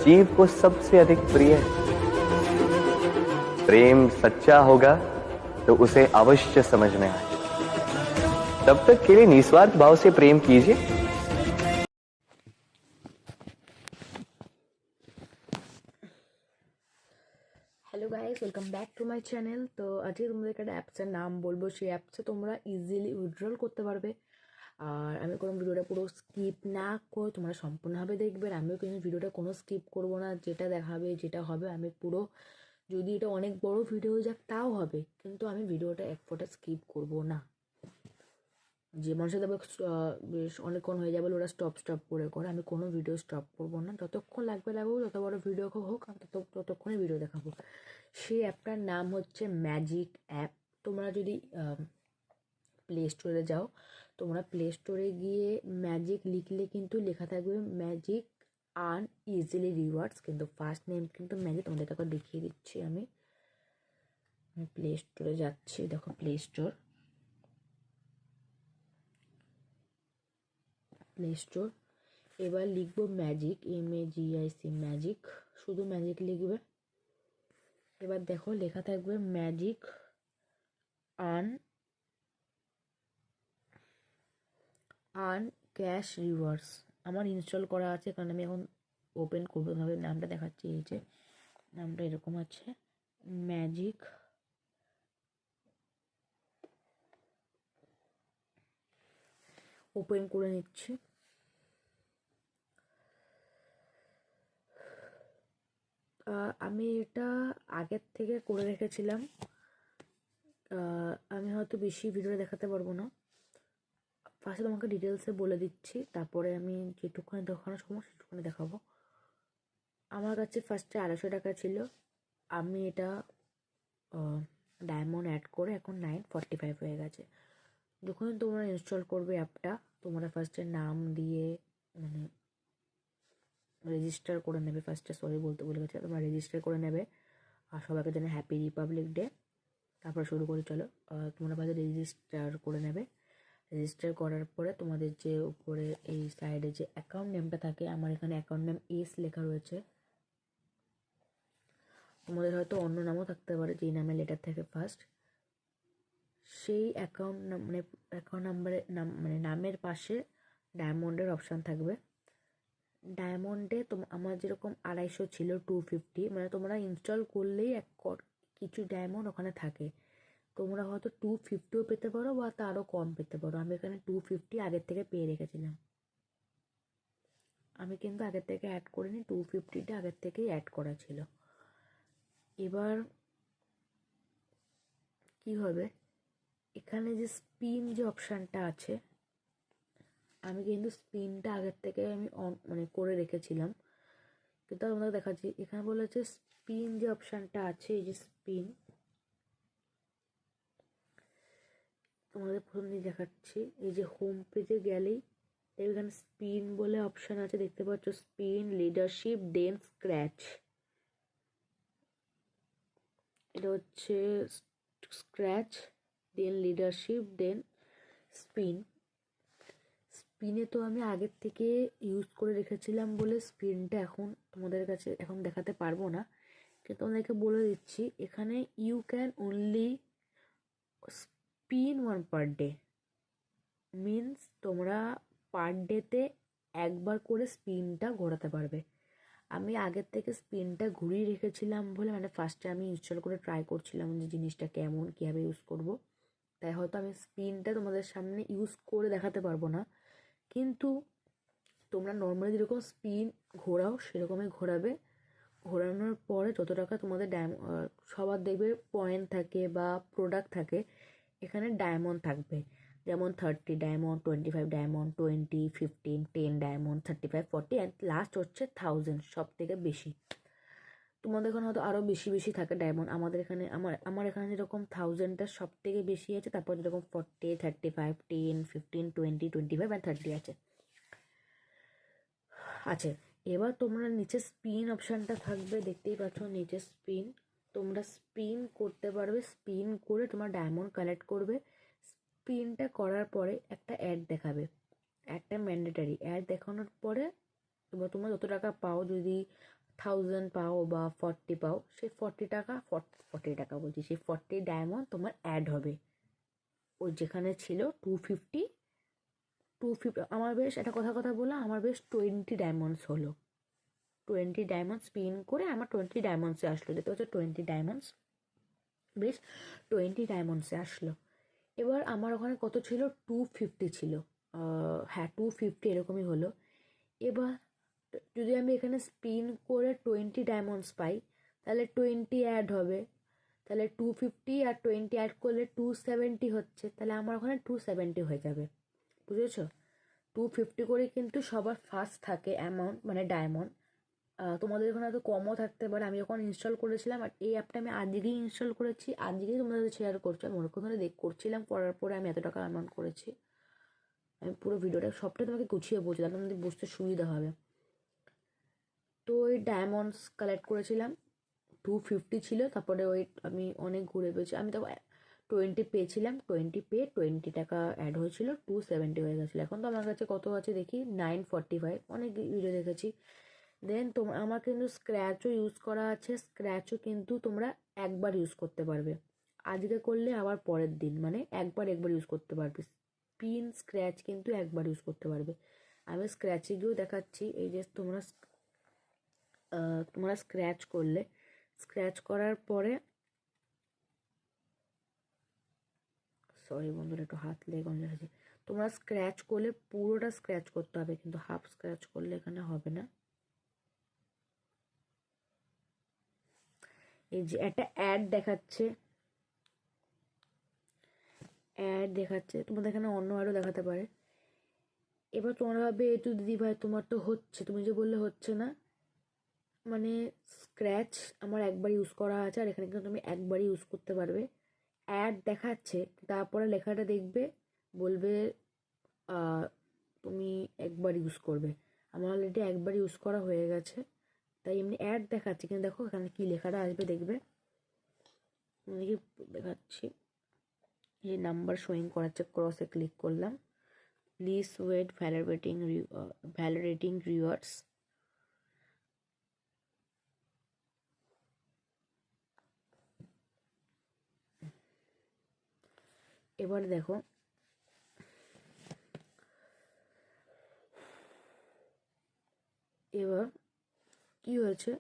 जीव को सबसे अधिक प्रिय है। प्रेम सच्चा होगा तो उसे अवश्य समझ में आए। तब तक के लिए निस्वार्थ भाव से प्रेम कीजिए। Hello guys, welcome back to my channel. তো আজকে তোমাদেরকে একটা অ্যাপসের নাম বলবো। সেই অ্যাপসে তোমরা ইজিলি উইথড্রল করতে পারবে। আর আমি কোনো ভিডিওটা পুরো স্কিপ না করে তোমরা সম্পূর্ণভাবে দেখবে। আমিও কিন্তু ভিডিওটা কোনো স্কিপ করব না, যেটা দেখাবে যেটা হবে আমি পুরো, যদি এটা অনেক বড় ভিডিও হয়ে যাক তাও হবে, কিন্তু আমি ভিডিওটা এক ফোঁটা স্কিপ করব না। যে মানুষের তবে বেশ অনেকক্ষণ হয়ে যাবে ওরা স্টপ করে আমি কোনো ভিডিও স্টপ করবো না, যতক্ষণ লাগবে যত বড় ভিডিও হোক আমি ততক্ষণই ভিডিও দেখাবো। সেই অ্যাপটার নাম হচ্ছে ম্যাজিক অ্যাপ। তোমরা যদি প্লে স্টোরে যাও, তোমরা প্লে স্টোরে গিয়ে ম্যাজিক লিখলে কিন্তু লেখা থাকবে ম্যাজিক আর্ন ইজিলি রিওয়ার্ডস, কিন্তু ফার্স্ট নেম কিন্তু ম্যাজিক। তোমাদেরকে একবার দেখিয়ে দিচ্ছি। আমি প্লে স্টোরে যাচ্ছি, দেখো প্লে স্টোর, প্লে স্টোর। এবার লিখবো ম্যাজিক, MAGIC ম্যাজিক, শুধু ম্যাজিক লিখবে। এবার দেখো লেখা থাকবে ম্যাজিক আর্ন ক্যাশ রিওয়ার্ডস। আমার ইনস্টল করা আছে, কারণ আমি এখন ওপেন করবো। ভাবে নামটা দেখাচ্ছি, এই যে নামটা এরকম আছে, ম্যাজিক ওপেন করে নিচ্ছি। আমি এটা আগের থেকে করে রেখেছিলাম। আমি হয়তো বেশি ভিডিও দেখাতে পারবো না, ফার্স্টে তোমাকে ডিটেলসে বলে দিচ্ছি, তারপরে আমি যেটুকুখানি দেখানোর সময় সেটুকুখানি দেখাবো। আমার কাছে ফার্স্টে 250 টাকা ছিল। আমি এটা ডায়মন্ড অ্যাড করে এখন 945 হয়ে গেছে। যখন তোমরা ইনস্টল করবে অ্যাপটা, তোমরা ফার্স্টে নাম দিয়ে মানে রেজিস্টার করে নেবে। ফার্স্টে সরি বলতে ভুলে গেছে, তোমরা রেজিস্টার করে নেবে। আর সবাইকে জানাই হ্যাপি রিপাবলিক ডে। তারপর শুরু করে চলো, তোমরা ফার্স্টে রেজিস্টার করে নেবে। রেজিস্টার করার পরে তোমাদের যে উপরে এই সাইডে যে অ্যাকাউন্ট নেমটা থাকে, আমার এখানে অ্যাকাউন্ট নেম এস লেখা রয়েছে। তোমাদের হয়তো অন্য নামও থাকতে পারে, যেই নামে লেটার থাকে ফার্স্ট, সেই অ্যাকাউন্ট মানে অ্যাকাউন্ট নাম্বারের নাম মানে নামের পাশে ডায়মন্ডের অপশান থাকবে। ডায়মন্ডে আমার যেরকম 250 ছিল 250, মানে তোমরা ইনস্টল করলেই কিছু ডায়মন্ড ওখানে থাকে। তোমরা হয়তো 250ও পেতে পারো বা তারও কম পেতে পারো। আমি এখানে 250 আগের থেকে পেয়ে রেখেছিলাম। আমি কিন্তু আগের থেকে অ্যাড করিনি, 250টা আগের থেকেই অ্যাড করা ছিল। এবার কি হবে, এখানে যে স্পিন যে অপশানটা আছে, আমি কিন্তু স্পিনটা আগের থেকে আমি মানে করে রেখেছিলাম, কিন্তু তোমাদের দেখাচ্ছি। এখানে বলেছে স্পিন যে অপশানটা আছে, এই যে স্পিন, তোমাদের প্রথমে দেখাচ্ছি। এই যে হোম পেজে গেলেই এখানে স্পিন বলে অপশান আছে, দেখতে পাচ্ছ, স্পিন, লিডারশিপ, দেন স্ক্র্যাচ। এটা হচ্ছে স্ক্র্যাচ, দেন লিডারশিপ, দেন স্পিন। স্পিনে তো আমি আগের থেকে ইউজ করে রেখেছিলাম বলে স্পিনটা এখন তোমাদের কাছে এখন দেখাতে পারবো না, কিন্তু তোমাদেরকে বলে দিচ্ছি। এখানে you can only spin 1 per day, means তোমরা পার ডেতে একবার করে স্পিনটা ঘোরাতে পারবে। আমি আগের থেকে স্পিনটা ঘুরিয়ে রেখেছিলাম বলে, মানে ফার্স্টে আমি ইনস্টল করে ট্রাই করছিলাম যে জিনিসটা কেমন, কীভাবে ইউজ করব, তাই হয়তো আমি স্পিনটা তোমাদের সামনে ইউজ করে দেখাতে পারবো না। কিন্তু তোমরা নর্মালি যেরকম স্পিন ঘোরাও সেরকমই ঘোরাবে। ঘোরানোর পরে যত টাকা তোমাদের সবার দেখবে পয়েন্ট থাকে বা প্রোডাক্ট থাকে, এখানে ডায়মন্ড থাকবে, যেমন 30 diamond, 25 diamond, 20, 15, 10 diamond, 35, 40 and last হচ্ছে 1000, সব থেকে বেশি। তোমাদের এখানে হয়তো আরও বেশি বেশি থাকে ডায়মন্ড। আমাদের এখানে আমার এখানে যেরকম 1000টা সব থেকে বেশি আছে, তারপর যেরকম 40, 35, 10, 15, 20, 25 অ্যান্ড 30 আছে। এবার তোমরা নিচে স্পিন অপশানটা থাকবে, দেখতেই পাচ্ছ নিচে স্পিন। তোমরা স্পিন করতে পারবে, স্পিন করে তোমরা ডায়মন্ড কালেক্ট করবে। স্পিনটা করার পরে একটা অ্যাড দেখাবে, একটা ম্যান্ডেটারি অ্যাড দেখানোর পরে এবার তোমরা যত টাকা পাও, যদি 1000 পাও বা 40 পাও, সেই 40 টাকা বলছি, সেই 40 ডায়মন্ড তোমার অ্যাড হবে। ওই যেখানে ছিল 250 আমার বেশ একটা কথা বলা, আমার বেশ 20 ডায়মন্ডস হলো। 20 ডায়মন্ড স্পিন করে আমার 20 ডায়মন্ডসে আসলো, দেখতে পাচ্ছ 20 ডায়মন্ডস, বেশ 20 ডায়মন্ডসে আসলো। এবার আমার ওখানে কত ছিল, 250 ছিল, হ্যাঁ 250 এরকমই হলো। এবার যদি আমি এখানে স্পিন করে 20 ডায়মন্ডস পাই, তাহলে 20 অ্যাড হবে, তাহলে 250 আর 20 অ্যাড করলে 270 হচ্ছে, তাহলে আমার ওখানে 270 হয়ে যাবে, বুঝেছো? 250 করে কিন্তু সবার ফার্স্ট থাকে অ্যামাউন্ট, মানে ডায়মন্ড। তোমাদের ওখানে হয়তো কমও থাকতে পারে। আমি যখন ইনস্টল করেছিলাম, আর এই অ্যাপটা আমি আজকেই ইনস্টল করেছি, আজকেই তোমাদের সাথে শেয়ার করছি, আমি অনেকক্ষণ ধরে করছিলাম, করার পরে আমি এত টাকা অ্যামাউন্ট করেছি। আমি পুরো ভিডিওটা সবটাই তোমাকে গুছিয়ে বলছি, তাহলে তোমাদের বুঝতে সুবিধা হবে। তো ওই ডায়মন্ডস কালেক্ট করেছিলাম, 250 ছিল, তারপরে ওই আমি অনেক ঘুরে পেয়েছি, আমি তো 20 পেয়েছিলাম, 20 পেয়ে 20 টাকা অ্যাড হয়েছিল, 270 হয়ে গেছিলো। এখন তো আমার কাছে কত আছে দেখি, 945, অনেক ভিডিও দেখেছি। দেন আমার কিন্তু স্ক্র্যাচও ইউজ করা আছে, স্ক্র্যাচও কিন্তু তোমরা একবার ইউজ করতে পারবে, আজকে করলে আবার পরের দিন, মানে একবার ইউজ করতে পারবে। স্পিন স্ক্র্যাচ কিন্তু একবার ইউজ করতে পারবে। আমি স্ক্র্যাচে গিয়েও দেখাচ্ছি, এই যে তোমরা স্ক্র্যাচ করলে, স্ক্র্যাচ করার পরে, সরি বন্ধুরা একটু হাত লেগে গেছে, তোমরা স্ক্র্যাচ করলে পুরোটা স্ক্র্যাচ করতে হবে, কিন্তু হাফ স্ক্র্যাচ করলে এখানে হবে না। এই যে একটা অ্যাড দেখাচ্ছে, তোমাদের এখানে অন্য আরও দেখাতে পারে। এবার তোমরা ভাববে এই তো দিদি ভাই তোমার তো হচ্ছে, তুমি যে বললে হচ্ছে না, মানে স্ক্র্যাচ আমার একবার ইউজ করা আছে, আর এখানে কিন্তু তুমি একবারই ইউজ করতে পারবে। অ্যাড দেখাচ্ছে, তারপরে লেখাটা দেখবে, বলবে তুমি একবার ইউজ করবে। আমার অলরেডি একবার ইউজ করা হয়ে গেছে, তাই এমনি অ্যাড দেখাচ্ছে, কিন্তু দেখো এখানে কি লেখাটা আসবে দেখবে, দেখি দেখাচ্ছি, এই নাম্বার শোয়িং করাচ্ছে, ক্রসে ক্লিক করলাম, প্লিজ ওয়েট ভ্যালিডেটিং রিওয়ার্ডস। এবার দেখো, এবার কি হয়েছে,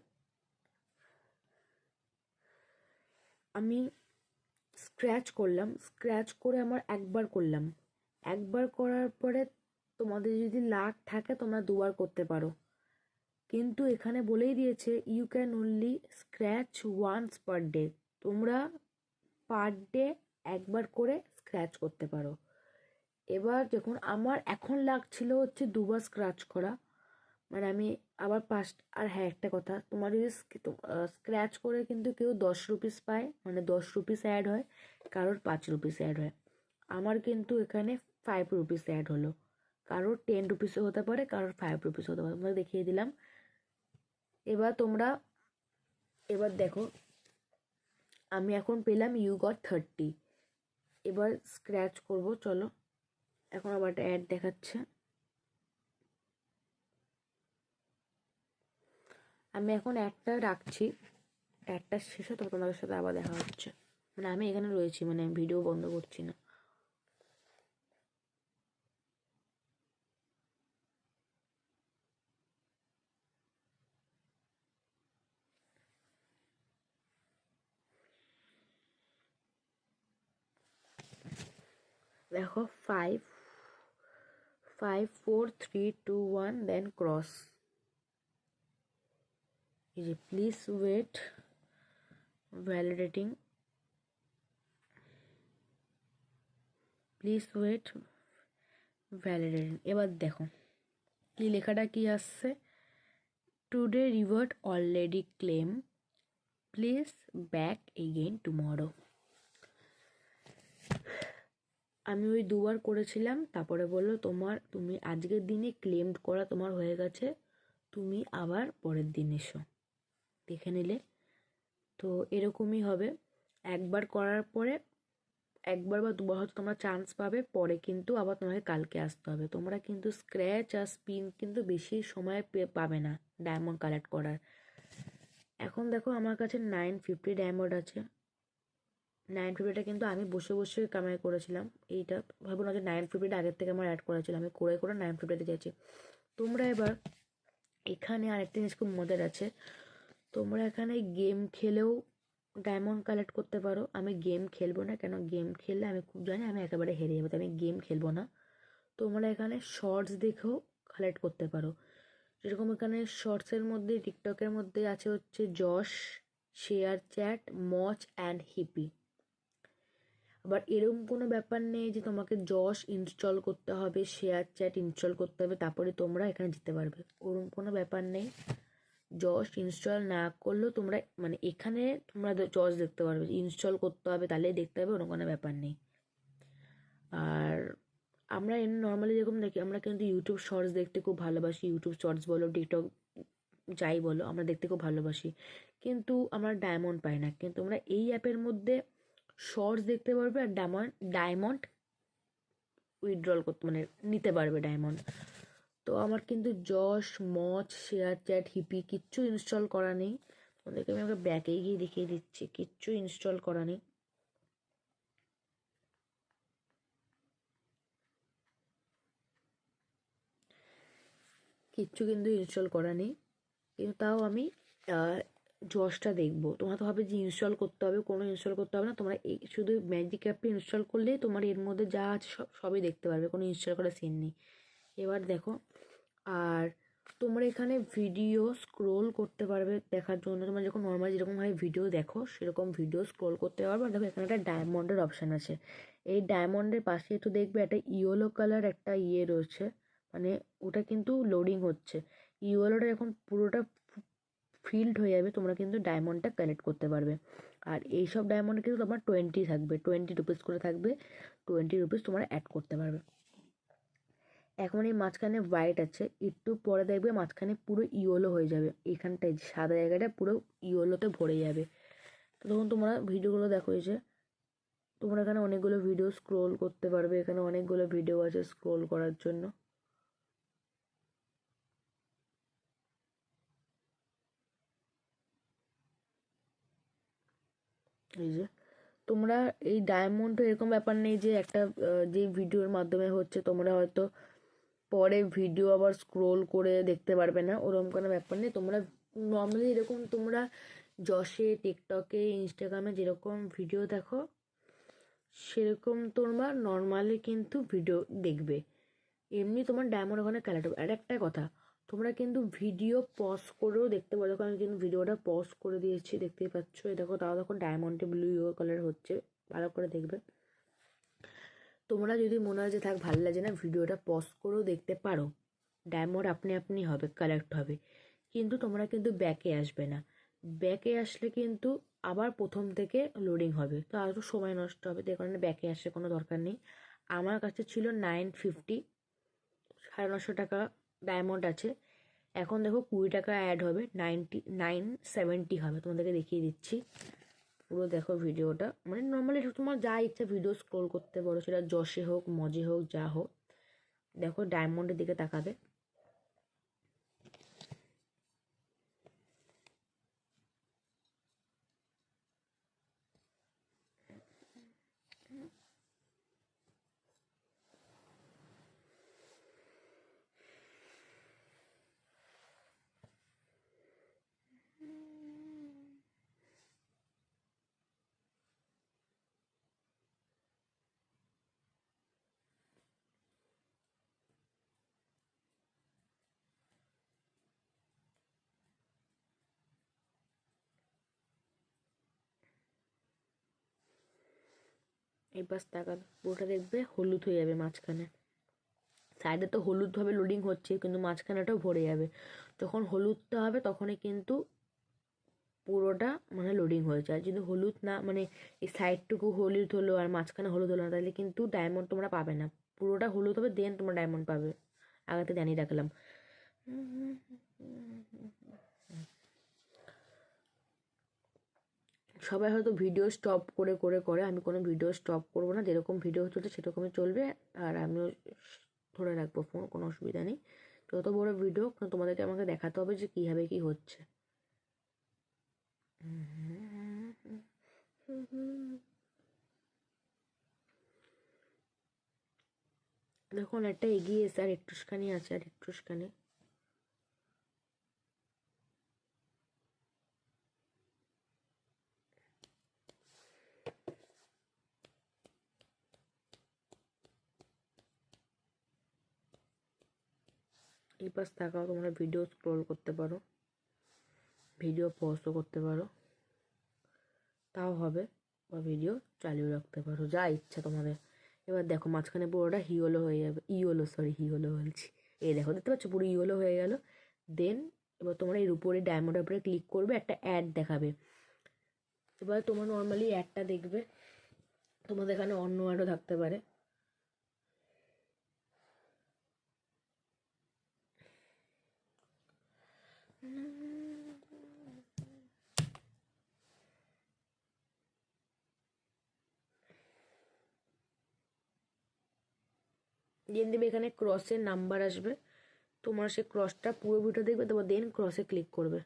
আমি স্ক্র্যাচ করলাম, স্ক্র্যাচ করে আমার একবার করলাম, একবার করার পরে তোমাদের যদি লাক থাকে তোমরা দুবার করতে পারো, কিন্তু এখানে বলেই দিয়েছে you can only scratch once per day, তোমরা পার ডে একবার করে স্ক্র্যাচ করতে পারো। এবার যখন আমার এখন লাগছিল হচ্ছে দুবার স্ক্র্যাচ করা, মানে আমি আবার আর হ্যাঁ একটা কথা, তোমার যদি স্ক্র্যাচ করে কিন্তু কেউ 10 রুপিস পায়, মানে 10 রুপিস অ্যাড হয়, কারোর 5 রুপিস অ্যাড হয়, আমার কিন্তু এখানে 5 রুপিস অ্যাড হলো, কারোর 10 রুপিসও হতে পারে, কারোর 5 রুপিস হতে পারে, তোমাকে দেখিয়ে দিলাম। এবার দেখো, আমি এখন পেলাম ইউ গট 30। এবার স্ক্র্যাচ করব, চলো, এখন আবার একটা অ্যাড দেখাচ্ছে, আমি এখন একটা রাখছি, একটা শেষ হয়, তখন তোমাদের সাথে আবার দেখা হচ্ছে, মানে আমি এখানে রয়েছি, মানে ভিডিও বন্ধ করছি না। দেখো 5 5 4 3 2 1 দেন ক্রস, এই যে প্লিজ ওয়েট ভ্যালিডেটিং, এবার দেখো কি লেখাটা কি আসছে, today reward already claim, please back again tomorrow. আমি ওই দুবার করেছিলাম, তারপরে বললো তুমি আজকের দিনে ক্লেম করা তোমার হয়ে গেছে, তুমি আবার পরের দিন এসো, দেখে নিলে। তো এরকমই হবে, একবার করার পরে একবার বা দুবার হয়তো তোমরা চান্স পাবে, পরে কিন্তু আবার তোমাকে কালকে আসতে হবে। তোমরা কিন্তু স্ক্র্যাচ আর স্পিন কিন্তু বেশি সময় পাবে না ডায়মন্ড কালেক্ট করার, এখন দেখো আমার কাছে 950 ডায়মন্ড আছে। 950টা কিন্তু আমি বসে বসে কামাই করেছিলাম। এইটা ভাবো না যে 950টা আগের থেকে আমার অ্যাড করা ছিল, আমি করে করে 950তে যাচ্ছি। তোমরা এবার এখানে আরেকটা জিনিস খুব মজার আছে, তোমরা এখানে গেম খেলেও ডায়মন্ড কালেক্ট করতে পারো। আমি গেম খেলবো না, কেন গেম খেললে আমি খুব জানি আমি একেবারে হেরে যাবো, তো আমি গেম খেলবো না। তোমরা এখানে শর্টস দেখেও কালেক্ট করতে পারো। যেরকম এখানে শর্টসের মধ্যে টিকটকের মধ্যে আছে হচ্ছে যশ, শেয়ার চ্যাট, মচ অ্যান্ড হিপি। আবার এরকম কোনো ব্যাপার নেই যে তোমাকে যশ ইনস্টল করতে হবে, শেয়ার চ্যাট ইনস্টল করতে হবে তারপরে তোমরা এখানে যেতে পারবে, ওরকম কোনো ব্যাপার নেই। যশ ইনস্টল না করলেও তোমরা মানে এখানে তোমরা যশ দেখতে পারবে, ইনস্টল করতে হবে তাহলেই দেখতে হবে, ওরকম কোনো ব্যাপার নেই। আর আমরা এমনি নর্মালি যেরকম দেখি, আমরা কিন্তু ইউটিউব শর্টস দেখতে খুব ভালোবাসি, ইউটিউব শর্টস বলো টিকটক যাই বলো আমরা দেখতে খুব ভালোবাসি, কিন্তু আমরা ডায়মন্ড পাই না। কিন্তু তোমরা এই অ্যাপের মধ্যে শর্টস দেখতে পারবে আর ডায়মন্ড উইথড্রল করতে মানে নিতে পারবে ডায়মন্ড। তো আমার কিন্তু যশ, মচ, শেয়ার চ্যাট, হিপি কিচ্ছু ইনস্টল করা নেই। তোমাদেরকে আমি আমাকে ব্যাকে গিয়ে দেখিয়ে দিচ্ছি, কিচ্ছু ইনস্টল করা নেই। কিচ্ছু কিন্তু ইনস্টল করা নেই, কিন্তু তাও আমি যশটা দেখবো। তোমরা তো ভাবে যে ইনস্টল করতে হবে, কোনো ইনস্টল করতে হবে না, তোমরা এই শুধু ম্যাজিক অ্যাপটা ইনস্টল করলেই তোমার এর মধ্যে যা আছে সবই দেখতে পারবে, কোনো ইনস্টল করার সিন নেই। এবার দেখো, আর তোমরা এখানে ভিডিও স্ক্রোল করতে পারবে দেখার জন্য। তোমরা যখন নর্মাল যেরকমভাবে ভিডিও দেখো সেরকম ভিডিও স্ক্রোল করতে পারবে। আর দেখো এখানে একটা ডায়মন্ডের অপশান আছে, এই ডায়মন্ডের পাশে একটু দেখবে একটা ইয়েলো কালার একটা ইয়ে রয়েছে, মানে ওটা কিন্তু লোডিং হচ্ছে। ইয়েলোটা যখন পুরোটা ফিল্ড হয়ে যাবে তোমরা কিন্তু ডায়মন্ডটা কালেক্ট করতে পারবে। আর এইসব ডায়মন্ডে কিন্তু তোমার 20 থাকবে, 20 রুপিস করে থাকবে, 20 রুপিস তোমরা অ্যাড করতে পারবে। এখন এই মাঝখানে হোয়াইট আছে, একটু পরে দেখবে মাঝখানে পুরো ইয়েলো হয়ে যাবে, এখানটায় সাদা জায়গাটা পুরো ইয়েলোতে ভরে যাবে। তো তখন তোমরা ভিডিওগুলো দেখো, এই যে তোমরা এখানে অনেকগুলো ভিডিও স্ক্রোল করতে পারবে, এখানে অনেকগুলো ভিডিও আছে স্ক্রোল করার জন্য। এই যে তোমরা এই ডায়মন্ড এরকম ব্যাপার নেই যে একটা যে ভিডিওর মাধ্যমে হচ্ছে তোমরা হয়তো পরে ভিডিও আবার স্ক্রোল করে দেখতে পারবে না, ওরকম কোনো ব্যাপার নেই। তোমরা নর্মালি এরকম তোমরা যশে, টিকটকে, ইনস্টাগ্রামে যেরকম ভিডিও দেখো সেরকম তোমরা নর্মালি কিন্তু ভিডিও দেখবে, এমনি তোমার ডায়মন্ড ওখানে কালেক্ট হবে। আর একটা কথা, তোমরা কিন্তু ভিডিও পজ করেও দেখতে পারো, দেখো আমি কিন্তু ভিডিওটা পজ করে দিয়েছি, দেখতেই পাচ্ছ। এই দেখো, তাও দেখো ডায়মন্ডে ব্লু ইয়েলো কালার হচ্ছে, ভালো করে দেখবে। তোমরা যদি মনে হয় যে থাক ভালো লাগে না, ভিডিওটা পজ করেও দেখতে পারো, ডায়মন্ড আপনি আপনি হবে, কালেক্ট হবে। কিন্তু তোমরা কিন্তু ব্যাকে আসবে না, ব্যাকে আসলে কিন্তু আবার প্রথম থেকে লোডিং হবে, তো আরও সময় নষ্ট হবে, তাই কারণে ব্যাকে আসে কোনো দরকার নেই। আমার কাছে ছিল 950, 950 টাকা ডায়মন্ড আছে। এখন দেখো 20 টাকা অ্যাড হবে, 970 হবে, তোমাদেরকে দেখিয়ে দিচ্ছি। পুরো দেখো ভিডিওটা, মানে নর্মালি তোমার যা ইচ্ছা ভিডিও স্ক্রোল করতে পারো, সেটা যশে হোক, মজে হোক, যা হোক। দেখো ডায়মন্ডের দিকে তাকাবে, এই পাশ তাকাবে, পুরোটা দেখবে হলুদ হয়ে যাবে মাঝখানে। সাইডে তো হলুদভাবে লোডিং হচ্ছে, কিন্তু মাঝখানেটাও ভরে যাবে। যখন হলুদটা হবে তখনই কিন্তু পুরোটা মানে লোডিং হয়ে যায়। যদি হলুদ না, মানে এই সাইডটুকু হলুদ হলো আর মাঝখানে হলুদ হলো না, তাহলে কিন্তু ডায়মন্ড তোমরা পাবে না। পুরোটা হলুদ হবে, দেন তোমরা ডায়মন্ড পাবে। আগাতে জানিয়ে রাখলাম। সবাই হয়তো ভিডিও স্টপ করে করে করে, আমি কোনো ভিডিও স্টপ করবো না, যেরকম ভিডিও চলছে সেরকমই চলবে। আর আমিও ধরে রাখবো ফোন, কোনো অসুবিধা নেই। যত বড় ভিডিও তোমাদেরকে আমাকে দেখাতে হবে যে কীভাবে কী হচ্ছে। দেখুন একটা এগিয়ে এসে আর একটুখানি আছে, আর একটুখানি। এই পাশ তাকাও, তোমরা ভিডিও স্ক্রল করতে পারো, ভিডিও পজও করতে পারো, তাও হবে, বা ভিডিও চালিয়ে রাখতে পারো, যা ইচ্ছা তোমাদের। এবার দেখো মাঝখানে পুরোটা হিওলো হয়ে যাবে, হিওলো বলছি, এই দেখো দেখতে পাচ্ছ পুরো ইওলো হয়ে গেল। দেন এবার তোমরা এর উপরে ডায়মন্ডের উপরে ক্লিক করবে, একটা অ্যাড দেখাবে। এবার তোমরা নর্মালি অ্যাডটা দেখবে, তোমাদের এখানে অন্য অ্যাডও থাকতে পারে। দেন দেবে এখানে ক্রসের নাম্বার আসবে, তোমার সে ক্রসটা পুরো ভিডিও দেখবে, তারপর দেন ক্রসে ক্লিক করবে।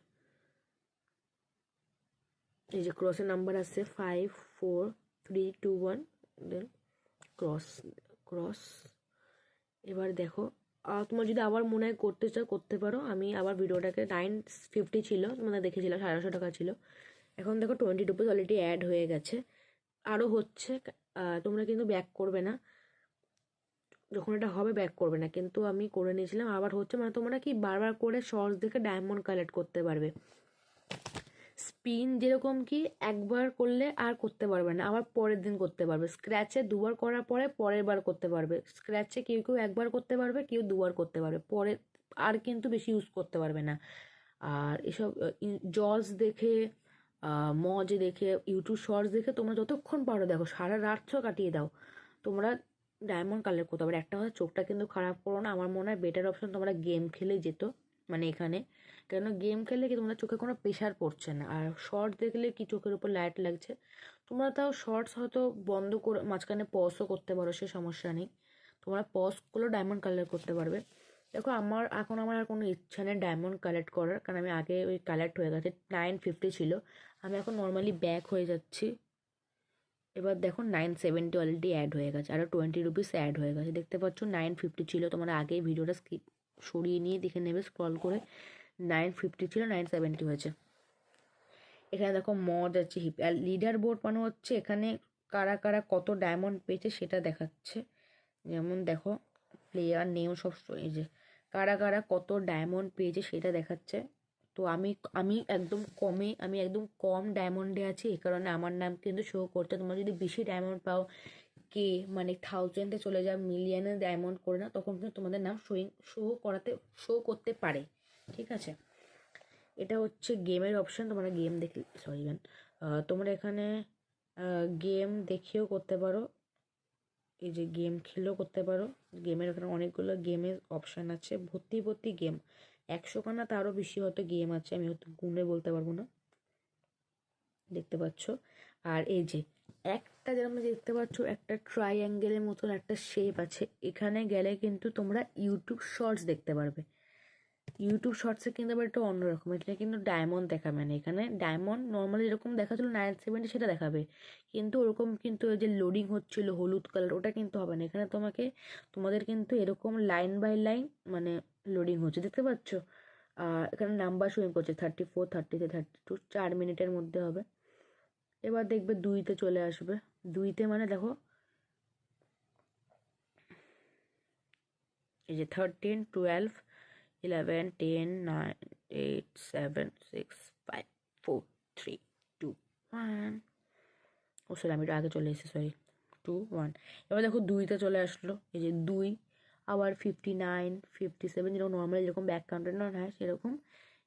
এই যে ক্রসের নাম্বার আসছে 5 4 3 2 1, দেন ক্রস ক্রস। এবার দেখো তোমার যদি আবার মনে হয় করতে চাও করতে পারো। আমি আবার ভিডিওটাকে 950 ছিল, তোমাদের দেখেছিলাম 750 টাকা ছিল, এখন দেখো 20 রুপিস অলরেডি অ্যাড হয়ে গেছে, আরও হচ্ছে। তোমরা কিন্তু ব্যাক করবে না, যখন এটা হবে ব্যাক করবে না, কিন্তু আমি করে নিয়েছিলাম, আবার হচ্ছে। মানে তোমরা কি বারবার করে শর্টস দেখে ডায়মন্ড কালেক্ট করতে পারবে। স্পিন যেরকম কি একবার করলে আর করতে পারবে না, আবার পরের দিন করতে পারবে। স্ক্র্যাচে দুবার করার পরে পরের বার করতে পারবে। স্ক্র্যাচে কেউ কেউ একবার করতে পারবে, কেউ দুবার করতে পারবে, পরে আর কিন্তু বেশি ইউজ করতে পারবে না। আর এসব জজ দেখে, মজ দেখে, ইউটিউব শর্টস দেখে তোমরা যতক্ষণ পারো দেখো, সারা রাতও কাটিয়ে দাও, তোমরা ডায়মন্ড কালেক্ট করতে পারো। একটা কথা, চোখটা কিন্তু খারাপ করো না, আমার মনে হয় বেটার অপশন তোমরা গেম খেলে যেত, মানে এখানে। কেন গেম খেললে কি তোমাদের চোখে কোনো প্রেশার পড়ছে না, আর শর্টস দেখলে কি চোখের উপর লাইট লাগছে। তোমরা তাও শর্টস হয়তো বন্ধ করে মাঝখানে পজও করতে পারো, সে সমস্যা নেই, তোমরা পজ করলেও ডায়মন্ড কালেক্ট করতে পারবে। দেখো আমার আর কোনো ইচ্ছা নেই ডায়মন্ড কালেক্ট করার, কারণ আমি আগে ওই কালেক্ট হয়ে গেছে, 950 ছিল, আমি এখন নর্মালি ব্যাক হয়ে যাচ্ছি। এবার দেখো 970 অলরেডি অ্যাড হয়ে গেছে, আরও 20 রুপিস অ্যাড হয়ে গেছে, দেখতে পাচ্ছ 950 ছিল। তোমরা আগে ভিডিওটা স্কিপ সরিয়ে নিয়ে দেখে নেবে স্ক্রল করে, 950 ছিল, 970 হয়েছে। এখানে দেখো মজ আছে, হিপ, আর লিডার বোর্ড মানে হচ্ছে এখানে কারা কারা কত ডায়মন্ড পেয়েছে সেটা দেখাচ্ছে। যেমন দেখো প্লেয়ার নেম সব, এই যে কারা কারা কত ডায়মন্ড পেয়েছে সেটা দেখাচ্ছে। তো আমি একদম কম ডায়মন্ডে আছি, এই কারণে আমার নাম কিন্তু শো করছে। তোমরা যদি বেশি ডায়মন্ড পাও, কে মানে থাউজেন্ডে চলে যাও, মিলিয়নে ডায়মন্ড করে না, তখন কিন্তু তোমাদের নাম শো করতে পারে, ঠিক আছে। এটা হচ্ছে গেমের অপশন, তোমরা গেম দেখে তোমরা এখানে গেম দেখেও করতে পারো, এই যে গেম খেলেও করতে পারো। গেমের এখানে অনেকগুলো গেমের অপশান আছে, ভর্তি গেম, 100 খানা তারও বেশি হয়তো গেম আছে, আমি হয়তো গুনে বলতে পারবো না, দেখতে পাচ্ছ। আর এই যে একটা যেরকম দেখতে পাচ্ছ, একটা ট্রাইঅ্যাঙ্গেলের মতন একটা শেপ আছে, এখানে গেলে কিন্তু তোমরা ইউটিউব শর্টস দেখতে পারবে। ইউটিউব শর্টসে কিন্তু আবার একটা অন্যরকম, এটা কিন্তু ডায়মন্ড দেখাবে না, এখানে ডায়মন্ড নর্মালি যেরকম দেখাচ্ছিল 970 সেটা দেখাবে, কিন্তু ওরকম কিন্তু ওই যে লোডিং হচ্ছিল হলুদ কালার, ওটা কিন্তু হবে না, এখানে তোমাদের কিন্তু এরকম লাইন বাই লাইন মানে লোডিং হচ্ছে, দেখতে পাচ্ছ। এখানে নাম্বার শোয়িং করছে 34 33 32, 4 মিনিটের মধ্যে হবে। এবার দেখবে 2-তে চলে আসবে, 2-তে মানে দেখো এই যে 13 12 11 10 9 8 7 6 5 4 3 2 1। ও সরি, আমি একটু আগে চলে এসেছি, সরি, 2 1। এবার দেখো 2-তে চলে আসলো, এই যে 2, আবার 59 57, যেরকম নর্মালি যেরকম ব্যাক কাউন্টার না হয় সেরকম।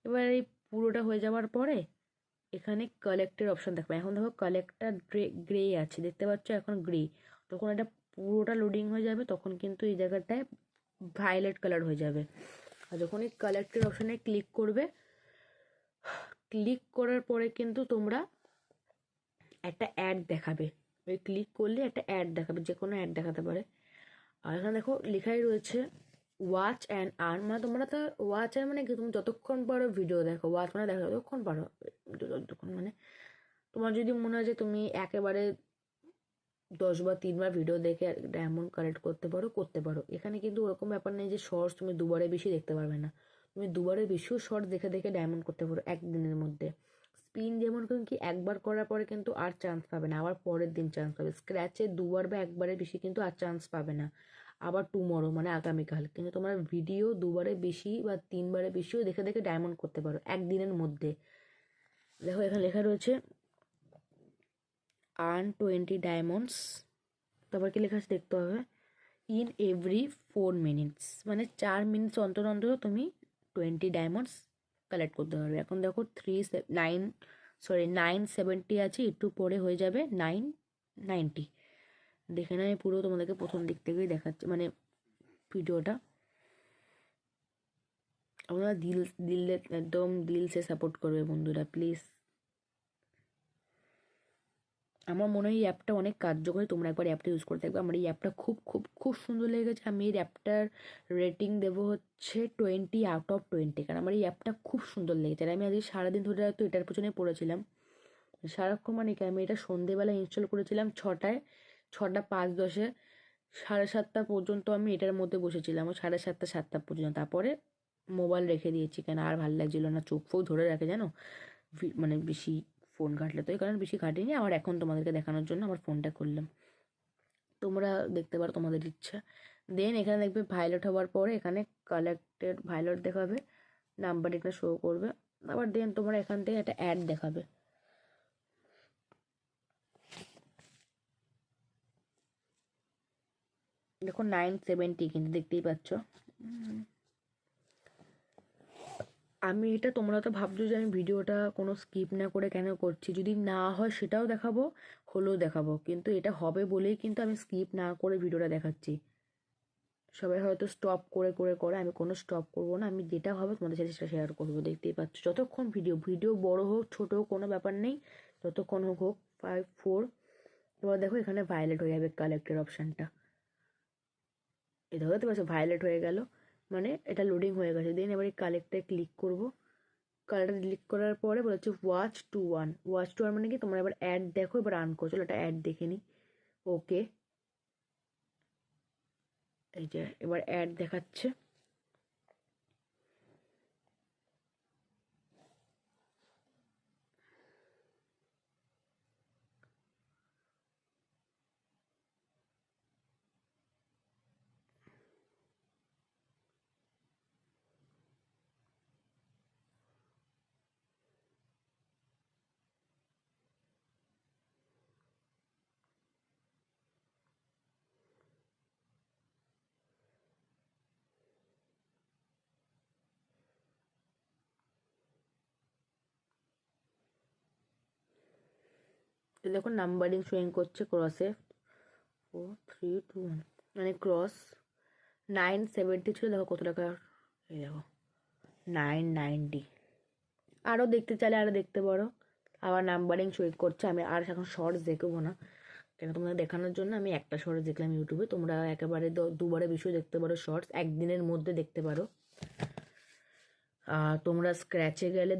এবার এই পুরোটা হয়ে যাওয়ার পরে এখানে কালেক্টের অপশন দেখবে, এখন দেখো কালেক্টটা গ্রে আছে, দেখতে পাচ্ছ এখন গ্রে, তখন এটা পুরোটা লোডিং হয়ে যাবে, তখন কিন্তু এই জায়গাটায় ভায়োলেট কালার হয়ে যাবে। আর যখন এই কালেক্টের অপশানে ক্লিক করবে, ক্লিক করার পরে কিন্তু তোমরা একটা অ্যাড দেখাবে, ওই ক্লিক করলে একটা অ্যাড দেখাবে, যে কোনো অ্যাড দেখাতে পারে। আর এখানে দেখো লেখাই রয়েছে ওয়াচ অ্যান্ড আর্ন, মানে তোমরা তো ওয়াচ অ্যান্ড মানে কি, তুমি যতক্ষণ পারো ভিডিও দেখো, ওয়াচ মানে দেখো যতক্ষণ পারো, যতক্ষণ মানে তোমার যদি মনে হয় যে তুমি একেবারে 10 বা 3 বার ভিডিও দেখে ডায়মন্ড কালেক্ট করতে পারো। এখানে কিন্তু ওরকম ব্যাপার নেই যে শর্টস তুমি দুবারে বেশি দেখতে পারবে না। তুমি দুবারের বেশিও শর্টস দেখে দেখে ডায়মন্ড করতে পারো একদিনের মধ্যে। স্পিন যেমন কি একবার করার পরে কিন্তু আর চান্স পাবে না, আবার পরের দিন চান্স পাবে। স্ক্র্যাচে দুবার বা একবারের বেশি কিন্তু আর চান্স পাবে না, আবার টুমরো মানে আগামীকাল। কিন্তু তোমার ভিডিও দুবারের বেশি বা 3 বারের বেশিও দেখে দেখে ডায়মন্ড করতে পারো একদিনের মধ্যে। দেখো এখানে লেখা রয়েছে আর্ন 20 ডায়মন্ডস, তারপর কি লেখা আছে দেখতে হবে, ইন এভরি 4 মিনিটস, মানে 4 মিনিটস অন্তর অন্তর তুমি 20 ডায়মন্ডস কালেক্ট করতে পারবে। এখন দেখো 970 আছে, একটু পরে হয়ে যাবে 990। দেখে না, আমি পুরো তোমাদেরকে প্রথম দিক থেকেই দেখাচ্ছি মানে ভিডিওটা। আপনারা একদম দিল সে সাপোর্ট করবে বন্ধুরা, প্লিজ। আমার মনে হয় এই অ্যাপটা অনেক কার্যকরী, তোমরা একবার অ্যাপটা ইউজ করে থাকবে। আমার এই অ্যাপটা খুব খুব খুব সুন্দর লেগেছে। আমি এই অ্যাপটার রেটিং দেবো হচ্ছে 20/20, কারণ আমার এই অ্যাপটা খুব সুন্দর লেগেছে। আর আমি আজকে সারাদিন ধরে হয়তো এটার পেছনে পড়েছিলাম সারাক্ষণ। মানে কি, আমি এটা সন্ধেবেলা ইনস্টল করেছিলাম 6টায়, 6:05 7:30 পর্যন্ত আমি এটার মধ্যে বসেছিলাম, 7:30 7টা পর্যন্ত। তারপরে মোবাইল রেখে দিয়েছি, কেন আর ভালো লাগছিল না, চোখ ফোক ধরে রাখে জানো মানে বেশি ফোন ঘাটলে। তো এই কারণে বেশি ঘাটিনি। আমার এখন তোমাদেরকে দেখানোর জন্য আমার ফোনটা খুললাম, তোমরা দেখতে পারো তোমাদের ইচ্ছা। দেন এখানে দেখবে ভায়োলেট হওয়ার পরে এখানে কালেক্টেড ভায়োলেট দেখাবে, নাম্বার এখানে শো করবে। আবার দেন তোমরা এখান থেকে একটা অ্যাড দেখাবে। দেখো 970 কিন্তু দেখতেই পাচ্ছ। আমি এটা, তোমরা তো ভাবছো যে আমি ভিডিওটা কোনো স্কিপ না করে কেন করছি, যদি না হয় সেটাও দেখাবো, হলেও দেখাবো, কিন্তু এটা হবে বলেই কিন্তু আমি স্কিপ না করে ভিডিওটা দেখাচ্ছি। সবাই হয়তো স্টপ করে করে করে, আমি কোনো স্টপ করবো না, আমি যেটা হবে তোমাদের সাথে সেটা শেয়ার করবো। দেখতেই পাচ্ছ যতক্ষণ ভিডিও বড় হোক ছোট হোক কোনো ব্যাপার নেই, যতক্ষণ হোক 5 4। এবার দেখো এখানে ভায়োলেট হয়ে যাবে কালেক্টের অপশানটা, এটা দেখতে পাচ্ছ ভায়োলেট হয়ে গেল, মানে এটা লোডিং হয়ে গেছে। দেন এবার এই কালেক্টে ক্লিক করবো। কালারটা ক্লিক করার পরে বলেছে watch to one. Watch to one মানে কি, তোমরা এবার অ্যাড দেখো, এবার রান করো। চলো একটা অ্যাড দেখে নিই। ওকে, এই যে এবার অ্যাড দেখাচ্ছে। দেখো নাম্বারিং শোয়িং করছে ক্রসে 4 3 2 1, মানে ক্রস 970 ছিল, দেখো কত টাকা, এই দেখো 990। আরও দেখতে চাইলে আরও দেখতে পারো। আবার নাম্বারিং শোয়িং করছে। আমি আর এখন শর্টস দেখবো না, কেন তোমাদের দেখানোর জন্য আমি একটা শর্টস দেখলাম ইউটিউবে। তোমরা একেবারে দুবারে বেশিও দেখতে পারো, শর্টস একদিনের মধ্যে দেখতে পারো। তোমরা স্ক্র্যাচে গেলে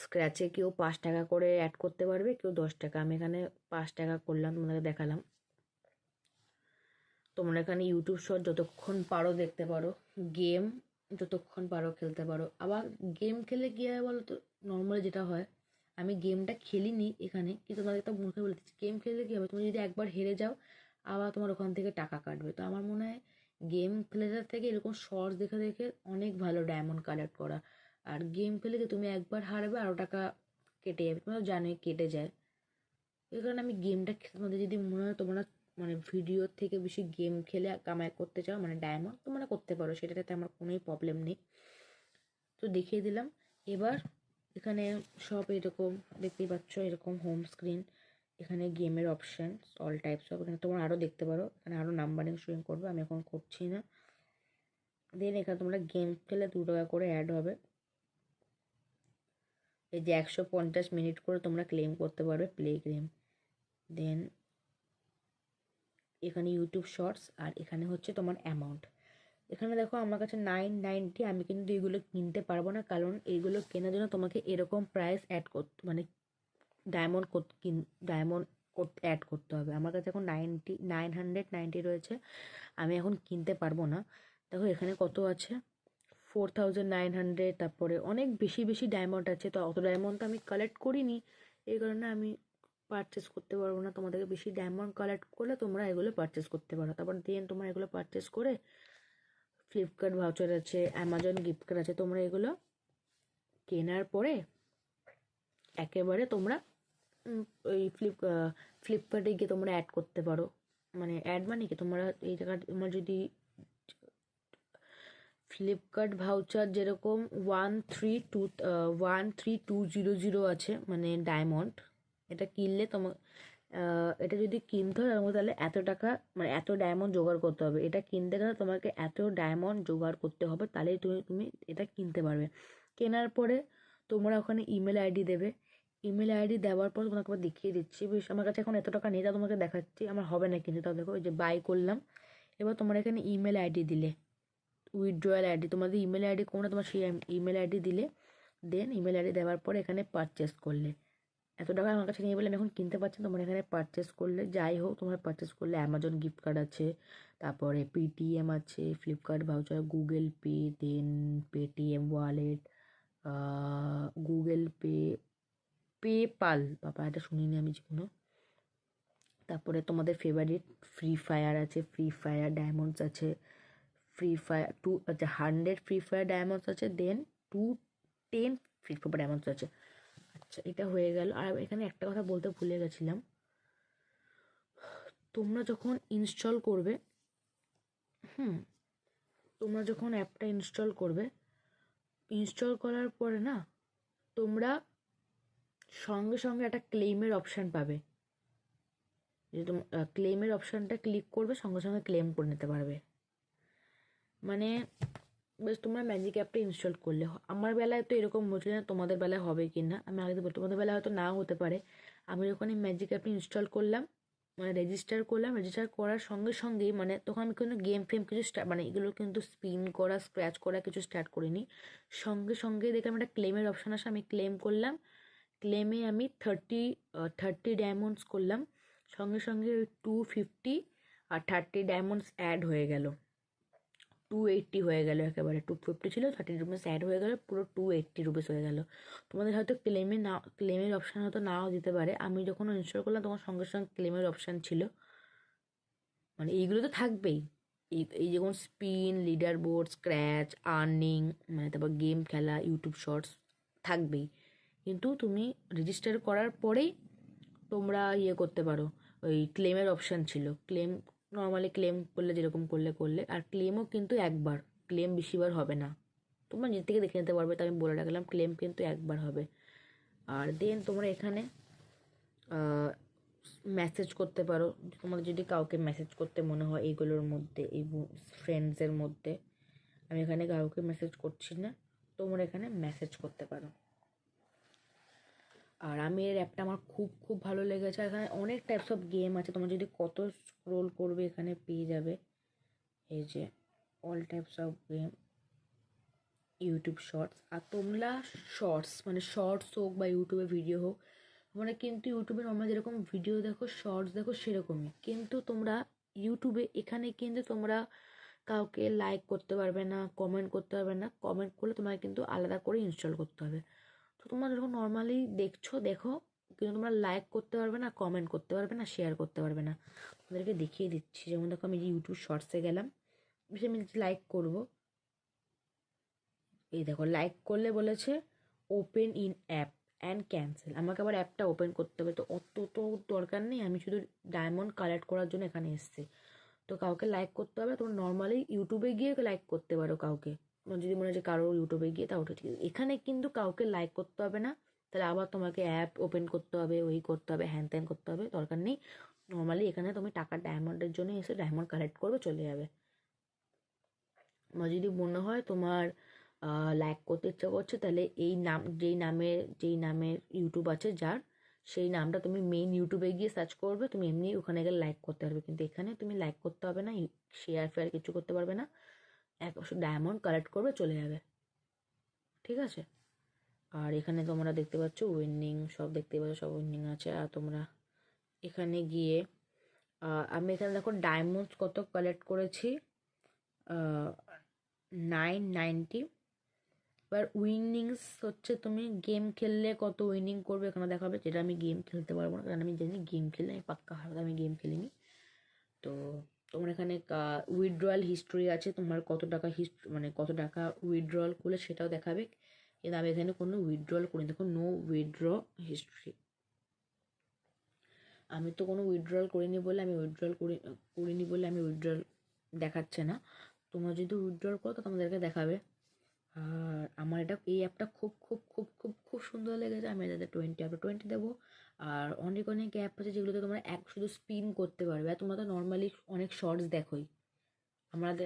স্ক্র্যাচে কেউ 5 টাকা করে অ্যাড করতে পারবে, কেউ 10 টাকা। আমি এখানে 5 টাকা করলাম, তোমাদেরকে দেখালাম। তোমরা এখানে ইউটিউব শর্ট যতক্ষণ পারো দেখতে পারো, গেম যতক্ষণ পারো খেলতে পারো। আবার গেম খেলে কী হয় বলো তো, নর্মালি যেটা হয়, আমি গেমটা খেলিনি এখানে, কিন্তু তোমাদের একটা মুখে বলে দিচ্ছি, গেম খেললে কী হবে, তুমি যদি একবার হেরে যাও আবার তোমার ওখান থেকে টাকা কাটবে। তো আমার মনে হয় গেম খেলার থেকে এরকম শর্টস দেখে দেখে অনেক ভালো ডায়মন্ড কালেক্ট করা। আর গেম খেলে কি তুমি একবার হারবে আরও টাকা কেটে যাবে, তোমরা জানোই কেটে যায়। এই কারণে আমি গেমটা, তোমাদের যদি মনে হয় তোমরা মানে ভিডিওর থেকে বেশি গেম খেলে কামাই করতে চাও মানে ডায়মন্ড, তোমরা করতে পারো, সেটাতে আমার কোনোই প্রবলেম নেই। তো দেখিয়ে দিলাম। এবার এখানে সব এরকম দেখতেই পাচ্ছ, এরকম হোম স্ক্রিন, এখানে গেমের অপশান অল টাইপস অফ, এখানে তোমরা আরও দেখতে পারো, এখানে আরও নাম্বারিং শোয়িং করবে, আমি এখন করছি না। দেন এখানে তোমরা গেম খেলে 2 টাকা করে অ্যাড হবে। এই যে 150 মিনিট করে তোমরা ক্লেম করতে পারবে প্লে গেম। দেন এখানে ইউটিউব শর্টস, আর এখানে হচ্ছে তোমার অ্যামাউন্ট। এখানে দেখো আমার কাছে 990, আমি কিন্তু এইগুলো কিনতে পারবো না, কারণ এইগুলো কেনার জন্য তোমাকে এরকম প্রাইস অ্যাড করতে মানে ডায়মন্ড ডায়মন্ড অ্যাড করতে হবে। আমার কাছে এখন 990 রয়েছে, আমি এখন কিনতে পারবো না। দেখো এখানে কত আছে, 4900, তারপরে অনেক বেশি বেশি ডায়মন্ড আছে, তো অত ডায়মন্ড তো আমি কালেক্ট করিনি, এই কারণে আমি পারচেস করতে পারবো না। তোমাদেরকে বেশি ডায়মন্ড কালেক্ট করলে তোমরা এগুলো পারচেস করতে পারো। তারপর দেন তোমরা এগুলো পারচেস করে ফ্লিপকার্ট ভাউচার আছে, অ্যামাজন গিফট কার্ড আছে, তোমরা এগুলো কেনার পরে একেবারে তোমরা ওই ফ্লিপকার্টে গিয়ে তোমরা অ্যাড করতে পারো। মানে অ্যাড মানে কি, তোমরা এই জায়গায় তোমরা যদি ফ্লিপকার্ট ভাউচার যেরকম 13200 আছে মানে ডায়মন্ড, এটা কিনলে তোমার এটা যদি কিনতে হয় তোমাকে তাহলে এত টাকা মানে এত ডায়মন্ড জোগাড় করতে হবে। এটা কিনতে গেলে তোমাকে এত ডায়মন্ড জোগাড় করতে হবে, তাহলেই তুমি এটা কিনতে পারবে। কেনার পরে তোমরা ওখানে ইমেল আইডি দেবে। ইমেল আইডি দেওয়ার পর তোমাকে আবার দেখিয়ে দিচ্ছি, বেশ আমার কাছে এখন এত টাকা নেই, তা তোমাকে দেখাচ্ছি আমার হবে না কিন্তু। তাও দেখো ওই যে বাই করলাম, এবার তোমরা এখানে ইমেল আইডি দিলে, উইথড্রয়াল আইডি, তোমাদের ইমেল আইডি কোনটা তোমার সেই ইমেল আইডি দিলে, দেন ইমেল আইডি দেওয়ার পরে এখানে পারচেস করলে, এত টাকা আমার কাছে নিয়ে বলে আমি এখন কিনতে পারছি না, তোমরা এখানে পারচেস করলে, যাই হোক তোমরা পারচেস করলে অ্যামাজন গিফট কার্ড আছে, তারপরে পেটিএম আছে, Flipkart voucher, Google Pay, then Paytm wallet, Google Pay, PayPal, বাবা এটা শুনিনি আমি জীবনে। তারপরে তোমাদের ফেভারিট ফ্রি ফায়ার আছে, ফ্রি ফায়ার ডায়মন্ডস আছে, ফ্রি ফায়ার 2 আচ্ছা 100 ফ্রি ফায়ার ডায়মন্ডস আছে, দেন 210 ফ্রি ফায়ার ডায়মন্ডস আছে। আচ্ছা এটা হয়ে গেল। আর এখানে একটা কথা বলতে ভুলে গেছিলাম, তোমরা যখন ইনস্টল করবে, তোমরা যখন অ্যাপটা ইনস্টল করবে, ইনস্টল করার পরে না তোমরা সঙ্গে সঙ্গে একটা ক্লেমের অপশান পাবে, যে তোমার ক্লেমের অপশানটা ক্লিক করবে, সঙ্গে সঙ্গে ক্লেম করে নিতে পারবে। মানে বেশ তোমরা ম্যাজিক অ্যাপটা ইনস্টল করলে, আমার বেলায় তো এরকম হচ্ছে না, তোমাদের বেলায় হবে কি না আমি আগে বলতে, তোমাদের বেলায় হয়তো নাও হতে পারে। আমি যখন এই ম্যাজিক অ্যাপটা ইনস্টল করলাম, মানে রেজিস্টার করলাম, রেজিস্টার করার সঙ্গে সঙ্গেই মানে তখন আমি কিন্তু গেম ফেম কিছু মানে এগুলো কিন্তু স্পিন করা স্ক্র্যাচ করা কিছু স্টার্ট করিনি, সঙ্গে সঙ্গে দেখলাম একটা ক্লেমের অপশান আসে, আমি ক্লেম করলাম। ক্লেমে আমি 30 ডায়মন্ডস করলাম, সঙ্গে সঙ্গে 250 আর 30 ডায়মন্ডস অ্যাড হয়ে গেল, 280 হয়ে গেল। একেবারে 250 ছিল, 30 রুপিস অ্যাড হয়ে গেল, পুরো 280 রুপিস হয়ে গেল। তোমাদের হয়তো ক্লেমের অপশান হয়তো নাও দিতে পারে, আমি যখন ইনস্টল করলাম তখন সঙ্গে সঙ্গে ক্লেমের অপশান ছিল। মানে এইগুলো তো থাকবেই, এই যেমন spin, leader board, scratch, earning, মানে তারপর গেম খেলা, ইউটিউব শর্টস থাকবেই। কিন্তু তুমি রেজিস্টার করার পরেই তোমরা ইয়ে করতে পারো, ওই ক্লেমের অপশান ছিল, ক্লেম নর্মালি ক্লেম করলে যেরকম করলে, আর ক্লেমও কিন্তু একবার, ক্লেম বেশিবার হবে না, তোমরা নিজে থেকে দেখে নিতে পারবে, তো আমি বলে রাখলাম ক্লেম কিন্তু একবার হবে। আর দেন তোমরা এখানে মেসেজ করতে পারো, তোমাদের যদি কাউকে মেসেজ করতে মনে হয় এইগুলোর মধ্যে, এই ফ্রেন্ডসের মধ্যে, আমি এখানে কাউকে মেসেজ করছি না, তোমরা এখানে মেসেজ করতে পারো। আর আমি এর অ্যাপটা আমার খুব খুব ভালো লেগেছে, এখানে অনেক টাইপস অফ গেম আছে, তোমরা যদি কত স্ক্রোল করবে এখানে পেয়ে যাবে, এই যে all types of game, YouTube shorts. আর তোমরা শর্টস মানে শর্টস হোক বা ইউটিউবে ভিডিও হোক, তোমরা কিন্তু ইউটিউবে নর্মাল যেরকম ভিডিও দেখো শর্টস দেখো সেরকমই, কিন্তু তোমরা ইউটিউবে এখানে কিন্তু তোমরা কাউকে লাইক করতে পারবে না, কমেন্ট করতে পারবে না, কমেন্ট করলে তোমাকে কিন্তু আলাদা করে ইনস্টল করতে হবে। তো তোমরা যখন নর্মালি দেখো, কিন্তু তোমরা লাইক করতে পারবে না, কমেন্ট করতে পারবে না, শেয়ার করতে পারবে না। তোমাদেরকে দেখিয়ে দিচ্ছি, যেমন দেখো আমি যে ইউটিউব শর্টসে গেলাম, বেশি আমি লাইক করব, এই দেখো লাইক করলে বলেছে open in app and cancel, আমাকে আবার অ্যাপটা ওপেন করতে হবে, তো অত তো দরকার নেই, আমি শুধু ডায়মন্ড কালেক্ট করার জন্য এখানে এসেছি। তো কাউকে লাইক করতে হবে, তোমরা নর্মালি ইউটিউবে গিয়ে লাইক করতে পারো কাউকে, তোমার যদি মনে হয় যে কারো ইউটিউবে গিয়ে, তা ওটা ঠিক আছে। এখানে কিন্তু কাউকে লাইক করতে হবে না, তাহলে আবার তোমাকে অ্যাপ ওপেন করতে হবে, ওই করতে হবে, হ্যান ত্যান করতে হবে, দরকার নেই। নর্মালি এখানে তুমি টাকা ডায়মন্ডের জন্য এসে ডায়মন্ড কালেক্ট করবে, চলে যাবে। তোমার যদি মনে হয় তোমার লাইক করতে ইচ্ছা করছে, তাহলে এই যেই নামের ইউটিউব আছে যার, সেই নামটা তুমি মেইন ইউটিউবে গিয়ে সার্চ করবে, তুমি এমনি ওখানে গেলে লাইক করতে পারবে, কিন্তু এখানে তুমি লাইক করতে হবে না, শেয়ার ফেয়ার কিছু করতে পারবে না, ডায়মন্ড কালেক্ট করবে, চলে যাবে, ঠিক আছে। আর এখানে তোমরা দেখতে পাচ্ছ উইনিং, সব দেখতে পাচ্ছ, সব উইনিং আছে। আর তোমরা এখানে গিয়ে আমি এখানে দেখো ডায়মন্ডস কত কালেক্ট করেছি, 990। এবার উইনিংস হচ্ছে তুমি গেম খেললে কত উইনিং করবে এখানে দেখাবে, যেটা আমি গেম খেলতে পারবো না, কারণ আমি জানি গেম খেললে আমি পাক্কা হারবো, আমি গেম খেলিনি। তো তোমার এখানে উইথড্রয়াল হিস্ট্রি আছে, তোমার কত টাকা মানে কত টাকা উইথড্রয়াল করলে সেটাও দেখাবে, কিন্তু আমি এখানে কোনো উইথড্রয়াল করিনি, দেখো নো উইথড্র হিস্ট্রি। আমি তো কোনো উইথড্রয়াল করিনি বলে আমি উইথড্রয়াল দেখাচ্ছে না। তোমরা যদি উইথড্রয়াল করো তো তোমাদেরকে দেখাবে। আর আমার এই অ্যাপটা খুব খুব খুব খুব খুব সুন্দর লেগেছে, আমি এটাতে 20 দেবো। আর অনেক অনেক অ্যাপ আছে যেগুলোতে তোমরা শুধু স্পিন করতে পারবে। আর তোমরা তো নর্মালি অনেক শর্টস দেখোই,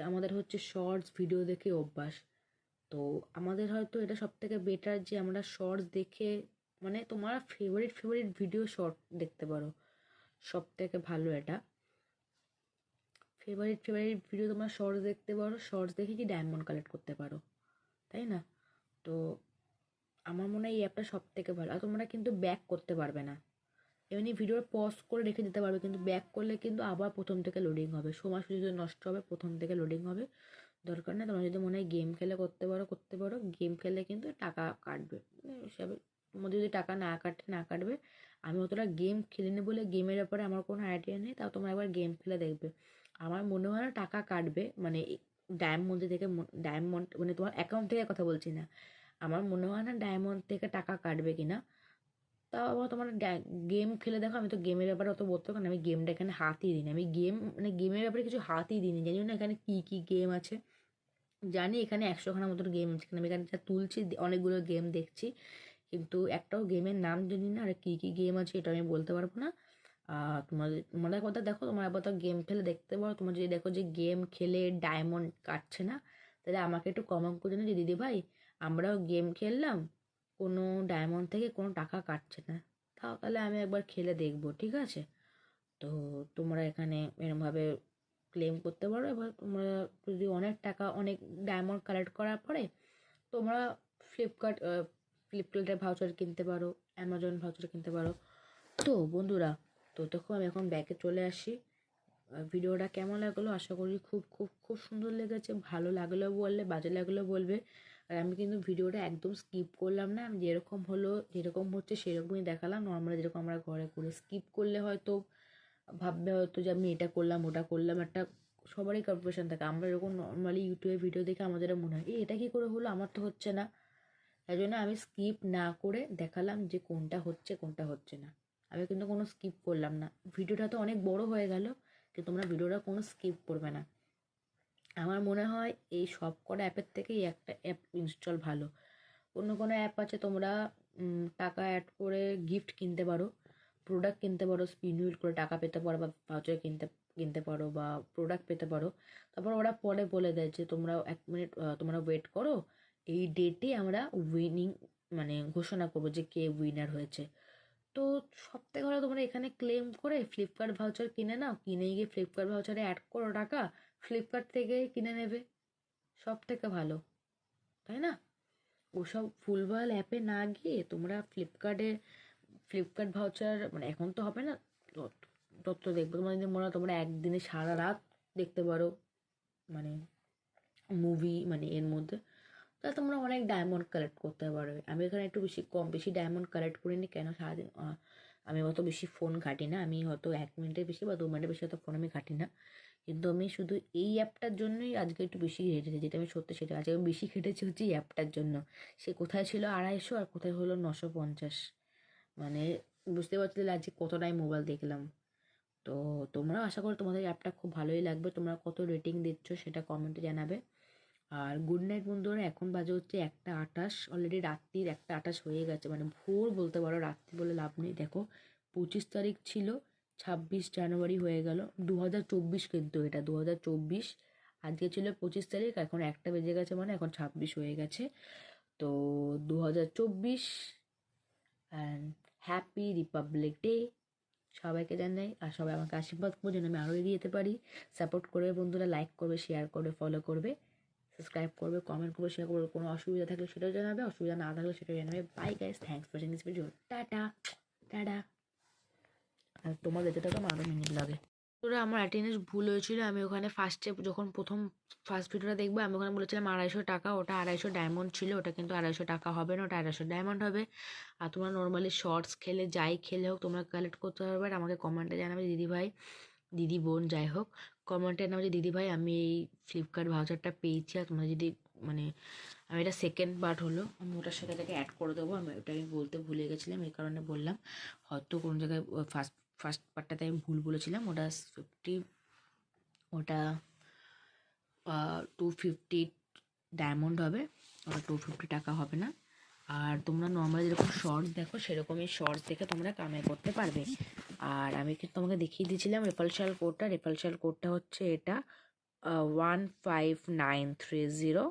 আমাদের হচ্ছে শর্টস ভিডিও দেখে অভ্যাস। তো আমাদের হয়তো এটা সব থেকে বেটার যে আমরা শর্টস দেখে, মানে তোমার ফেভারিট ভিডিও শর্ট দেখতে পারো, সব থেকে ভালো এটা। ফেভারিট ভিডিও তোমার শর্টস দেখতে পারো, শর্টস দেখে কি ডায়মন্ড কালেক্ট করতে পারো, তাই না? তো আমার মনে হয় এই অ্যাপটা সব থেকে ভালো। আর তোমরা কিন্তু ব্যাক করতে পারবে না, এমনি ভিডিও পজ করে রেখে দিতে পারবে, কিন্তু ব্যাক করলে কিন্তু আবার প্রথম থেকে লোডিং হবে, সময় সুযোগ নষ্ট হবে, প্রথম থেকে লোডিং হবে। দরকার নেই। তোমরা যদি মনে হয় গেম খেলে করতে পারো, গেম খেললে কিন্তু টাকা কাটবে, হিসাবে তোমাদের যদি টাকা না কাটবে। আমি অতটা গেম খেলিনি বলে গেমের ব্যাপারে আমার কোনো আইডিয়া নেই, তাও তোমরা একবার গেম খেলে দেখবে। আমার মনে হয় না টাকা কাটবে, মানে ডায়মন্ড মানে তোমার অ্যাকাউন্ট থেকে কথা বলছি না, আমার মনে হয় না ডায়মন্ড থেকে টাকা কাটবে কিনা। তাও আবার তোমার গেম খেলে দেখো, আমি তো গেমের ব্যাপারে অত বলতে পারি না, আমি গেমটা এখানে হাতই দিইনি, আমি গেমের ব্যাপারে কিছু হাতই দিইনি, জানি না এখানে কী গেম আছে। জানি এখানে 100খানা মতন গেম আছে, আমি এখানে যা তুলছি অনেকগুলো গেম দেখছি, কিন্তু একটাও গেমের নাম জানি না, আর কী গেম আছে এটা আমি বলতে পারবো না। তোমাদের কথা দেখো, তোমার আবার তো গেম খেলে দেখতে পারো। তোমার যদি দেখো যে গেম খেলে ডায়মন্ড কাটছে না, তাহলে আমাকে একটু কমেন্ট করে জানো যে দিদি ভাই আমরাও গেম খেললাম, কোনো ডায়মন্ড থেকে কোনো টাকা কাটছে না, তাহলে আমি একবার খেলে দেখবো, ঠিক আছে? তো তোমরা এখানে এরমভাবে ক্লেম করতে পারো। এবার তোমরা যদি অনেক ডায়মন্ড কালেক্ট করার পরে তোমরা ফ্লিপকার্টের ভাউচার কিনতে পারো, অ্যামাজন ভাউচার কিনতে পারো। তো বন্ধুরা, তো দেখো আমি এখন ব্যাকে চলে আসি। ভিডিওটা কেমন লাগলো আশা করি খুব খুব খুব সুন্দর লেগেছে। ভালো লাগলেও বললে, বাজে লাগলেও বলবে। আর আমি কিন্তু ভিডিওটা একদম স্কিপ করলাম না, আমি যেরকম হচ্ছে সেরকমই দেখালাম, নর্মালি যেরকম আমরা ঘরে করে। স্কিপ করলে হয়তো ভাববে হয়তো যে আমি এটা করলাম ওটা করলাম, একটা সবারই কনফিউশন থাকে। আমরা এরকম নর্মালি ইউটিউবে ভিডিও দেখে আমাদের মনে হয় এটা কী করে হলো, আমার তো হচ্ছে না। তাই জন্য আমি স্কিপ না করে দেখালাম যে কোনটা হচ্ছে কোনটা হচ্ছে না। আমি কিন্তু কোনো স্কিপ করলাম না। ভিডিওটা তো অনেক বড় হয়ে গেল, কিন্তু তোমরা ভিডিওটা কোনো স্কিপ করবে না। আমার মনে হয় এই সব কটা অ্যাপের থেকে এই একটা অ্যাপ ইনস্টল ভালো। কোনো অ্যাপ আছে তোমরা টাকা অ্যাড করে গিফট কিনতে পারো, প্রোডাক্ট কিনতে পারো, স্পিন হুইল করে টাকা পেতে পারো, বা ভাউচার কিনতে পারো, বা প্রোডাক্ট পেতে পারো। তারপর ওরা পরে বলে দেয় যে তোমরা 1 মিনিট তোমরা ওয়েট করো, এই ডেটে আমরা উইনিং মানে ঘোষণা করবো যে কে উইনার হয়েছে। তো সব থেকে ভালো তোমরা এখানে ক্লেম করে ফ্লিপকার্ট ভাউচার কিনে নাও, কিনে গিয়ে ফ্লিপকার্ট ভাউচারে অ্যাড করো টাকা, ফ্লিপকার্ট থেকে কিনে নেবে, সব থেকে ভালো, তাই না? ওসব ভুলভাল অ্যাপে না গিয়ে তোমরা ফ্লিপকার্ট ভাউচার, মানে এখন তো হবে না, তত দেখবো। তোমার যদি মনে হয় তোমরা একদিনে সারা রাত দেখতে পারো, মানে মুভি, মানে এর মধ্যে, তাহলে তোমরা অনেক ডায়মন্ড কালেক্ট করতে পারবে। আমি এখানে একটু বেশি ডায়মন্ড কালেক্ট করিনি, কেন সারাদিন আমি অত বেশি ফোন ঘাঁটি না, আমি হয়তো 1 মিনিটের বেশি বা 2 মিনিটের বেশি হয়তো ফোন আমি ঘাঁটি না। কিন্তু আমি শুধু এই অ্যাপটার জন্যই আজকে একটু বেশি ঘেটেছি, যেটা আমি সত্যি সেটা আজকে আমি বেশি খেটেছি হচ্ছে এই অ্যাপটার জন্য। সে কোথায় ছিল 250 আর কোথায় হলো 950, মানে বুঝতে পারছি তাহলে আজকে কতটাই মোবাইল দেখলাম। তো তোমরা আশা করি তোমাদের অ্যাপটা খুব ভালোই লাগবে। তোমরা কত রেটিং দিচ্ছ সেটা কমেন্টে জানাবে। আর গুড নাইট বন্ধুরা, এখন বাজে হচ্ছে 1টা 28, অলরেডি রাত্রির 1টা 28 হয়ে গেছে, মানে ভোর বলতে পারো, রাত্রি বলে লাভ নেই। দেখো 25 তারিখ ছিল, 26 জানুয়ারি হয়ে গেল, 2024 কিন্তু এটা 2024। আজকে ছিল 25 তারিখ, এখন 1টা বেজে গেছে, মানে এখন 26 হয়ে গেছে। তো 2024 অ্যান্ড হ্যাপি রিপাবলিক ডে সবাইকে জানাই। আর সবাই আমাকে আশীর্বাদ করবে যেন আমি আরও এগিয়ে যেতে পারি। সাপোর্ট করবে বন্ধুরা, লাইক করবে, শেয়ার করবে, ফলো করবে। সাবস্ক্রাইব করবে, কমেন্ট করবে, শেয়ার করবে। কোনো অসুবিধা থাকলে সেটাও জানাবে, অসুবিধা না থাকলে সেটাও জানাবে। Bye guys, thanks for watching this video. টাটা টাটা। আর তোমাদের যেটা তো আরও মিনিট লাগে। তোরা আমার একটা জিনিস ভুল হয়েছিল, আমি ওখানে ফার্স্টে যখন প্রথম ফার্স্ট ভিডিওটা দেখবো আমি ওখানে বলেছিলাম 250 টাকা, ওটা 250 ডায়মন্ড ছিল, ওটা কিন্তু 250 টাকা হবে না, ওটা 250 ডায়মন্ড হবে। আর তোমরা নর্মালি শর্টস খেলে যাই খেলে হোক তোমরা কালেক্ট করতে পারবে। আর আমাকে কমেন্টে জানাবে দিদি ভাই, দিদি বোন যাই হোক, কমেন্টে জানাবে যে দিদি ভাই আমি এই ফ্লিপকার্ট ভাউচারটা পেয়েছি। আর তোমরা যদি মানে আমি এটা সেকেন্ড পার্ট হলো, আমি ওটার সাথে এটাকে অ্যাড করে দেবো। ওটা আমি বলতে ভুলে গেছিলাম, এই কারণে বললাম। হয়তো কোনো জায়গায় ফার্স্ট পার্টটাতে আমি ভুল বলেছিলাম। ওটা 50, ওটা 250 ডায়মন্ড হবে, ওটা 250 টাকা হবে না। আর তোমরা নর্মালি যেরকম শর্টস দেখো সেরকমই শর্টস দেখে তোমরা কামাই করতে পারবে। আর আমি কিন্তু তোমাকে দেখিয়ে দিয়েছিলাম রেফারেল কোডটা। রেফারেল কোডটা হচ্ছে এটা 15930891175,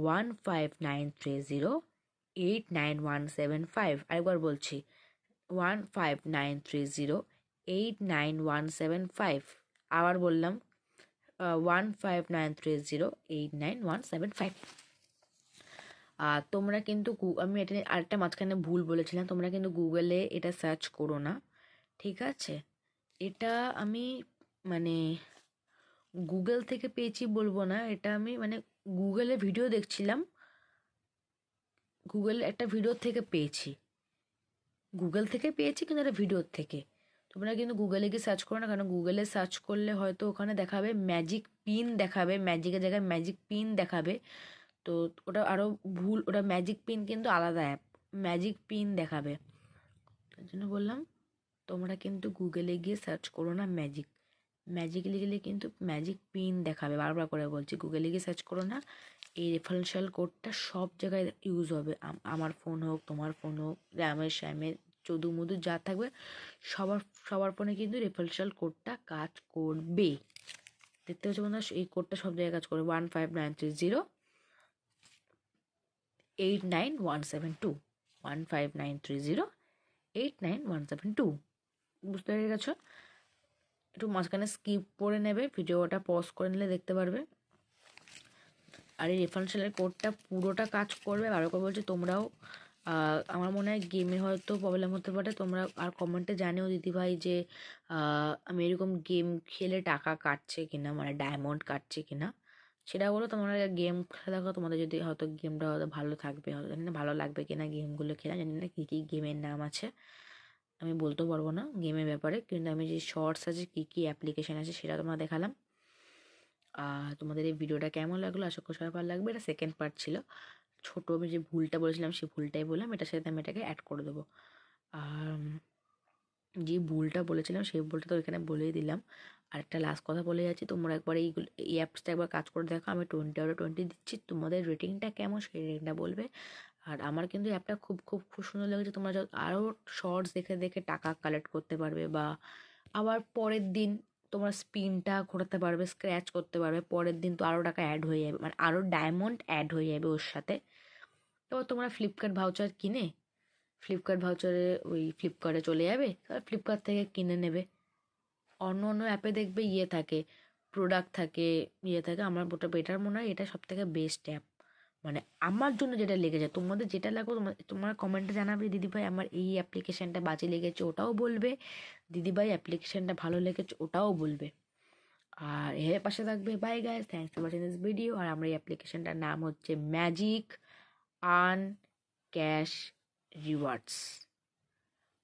15930891175। আরেকবার বলছি, 15930891175। আবার বললাম 15930891175। আর তোমরা কিন্তু আমি এটা আরেকটা মাঝখানে ভুল বলেছিলাম, তোমরা কিন্তু গুগলে এটা সার্চ করো না, ঠিক আছে? এটা আমি মানে গুগল থেকে পেয়েছি বলবো না, এটা আমি মানে গুগলে ভিডিও দেখছিলাম, গুগলে একটা ভিডিও থেকে পেয়েছি, গুগল থেকে পেয়েছি কিন্তু একটা ভিডিওর থেকে। তোমরা কিন্তু গুগলে গিয়ে সার্চ করো না, কারণ গুগলে সার্চ করলে হয়তো ওখানে দেখাবে ম্যাজিক পিন, দেখাবে ম্যাজিকের জায়গায় ম্যাজিক পিন দেখাবে। তো ওটা আরও ভুল, ওটা ম্যাজিক পিন কিন্তু আলাদা অ্যাপ, ম্যাজিক পিন দেখাবে। তার জন্য বললাম তোমরা কিন্তু গুগলে গিয়ে সার্চ করো না ম্যাজিক, ম্যাজিক লিখলে কিন্তু ম্যাজিক পিন দেখাবে। বারবার করে বলছি, গুগলে গিয়ে সার্চ করো না। এই রেফারেন্সিয়াল কোডটা সব জায়গায় ইউজ হবে, আমার ফোন হোক, তোমার ফোন হোক, র্যামের শ্যামের চদু মধু যা থাকবে সবার সবার ফোনে কিন্তু রেফারেন্সিয়াল কোডটা কাজ করবে। দেখতে পাচ্ছ বন্ধুরা, এই কোডটা সব জায়গায় কাজ করবে। 15930891172, 15930891172। বুঝতে পেরে গেছো? একটু মাঝখানে স্কিপ করে নেবে, ভিডিওটা পজ করে নিলে দেখতে পারবে। আর এই রেফারেন্সিয়ালের কোডটা পুরোটা কাজ করবে। আরও করে বলছি তোমরাও, আমার মনে হয় গেমে হয়তো প্রবলেম হতে পারে, তোমরা আর কমেন্টে জানিও দিদিভাই যে আমি এরকম গেম খেলে টাকা কাটছে কিনা, মানে ডায়মন্ড কাটছে কিনা, সেটা বলো। তোমরা গেম খেলে দেখো, তোমাদের যদি হয়তো গেমটা হয়তো ভালো থাকবে, হয়তো জানি না ভালো লাগবে কিনা গেমগুলো খেলা, জানি না কী কী গেমের নাম আছে, আমি বলতেও পারবো না গেমের ব্যাপারে। কিন্তু আমি যে শর্টস আছে, কী কী অ্যাপ্লিকেশান আছে সেটা তোমরা দেখালাম। তোমাদের এই ভিডিওটা কেমন লাগলো, আশা করি সবাই ভালো লাগবে। এটা সেকেন্ড পার্ট ছিল, ছোটো আমি যে ভুলটা বলেছিলাম সেই ভুলটাই বললাম, এটার সাথে আমি এটাকে অ্যাড করে দেবো। আর যে ভুলটা বলেছিলাম সেই ভুলটা তো এখানে বলেই দিলাম। আর একটা লাস্ট কথা বলে যাচ্ছি, তোমরা একবার এই অ্যাপসটা একবার কাজ করে দেখো। আমি 20/20 দিচ্ছি, তোমাদের রেটিংটা কেমন সেই রেটিংটা বলবে। আর আমার কিন্তু অ্যাপটা খুব খুব খুব সুন্দর লেগেছে। তোমরা আরও শর্টস দেখে দেখে টাকা কালেক্ট করতে পারবে, বা আবার পরের দিন তোমরা স্পিনটা ঘোরাতে পারবে, স্ক্র্যাচ করতে পারবে। পরের দিন তো আরও টাকা অ্যাড হয়ে যাবে, মানে আরও ডায়মন্ড অ্যাড হয়ে যাবে ওর সাথে। এবার তোমরা ফ্লিপকার্ট ভাউচার কিনে ফ্লিপকার্ট ভাউচারে ওই ফ্লিপকার্টে চলে যাবে, আর ফ্লিপকার্ট থেকে কিনে নেবে। অন্য অন্য অ্যাপে দেখবে ইয়ে থাকে, প্রোডাক্ট থাকে, ইয়ে থাকে। আমার ওটা বেটার মনে হয়, এটা সব থেকে বেস্ট অ্যাপ, মানে আমার জন্য যেটা লেগেছে। তোমাদের যেটা লাগবে তোমরা কমেন্টে জানাবে দিদিভাই আমার এই অ্যাপ্লিকেশানটা বাজে লেগেছে, ওটাও বলবে। দিদিভাই অ্যাপ্লিকেশানটা ভালো লেগেছে, ওটাও বলবে। আর এর পাশে থাকবে। Bye guys, thanks for watching this video. আর আমরা এই অ্যাপ্লিকেশানটার নাম হচ্ছে ম্যাজিক আর্ন ক্যাশ রিওয়ার্ডস।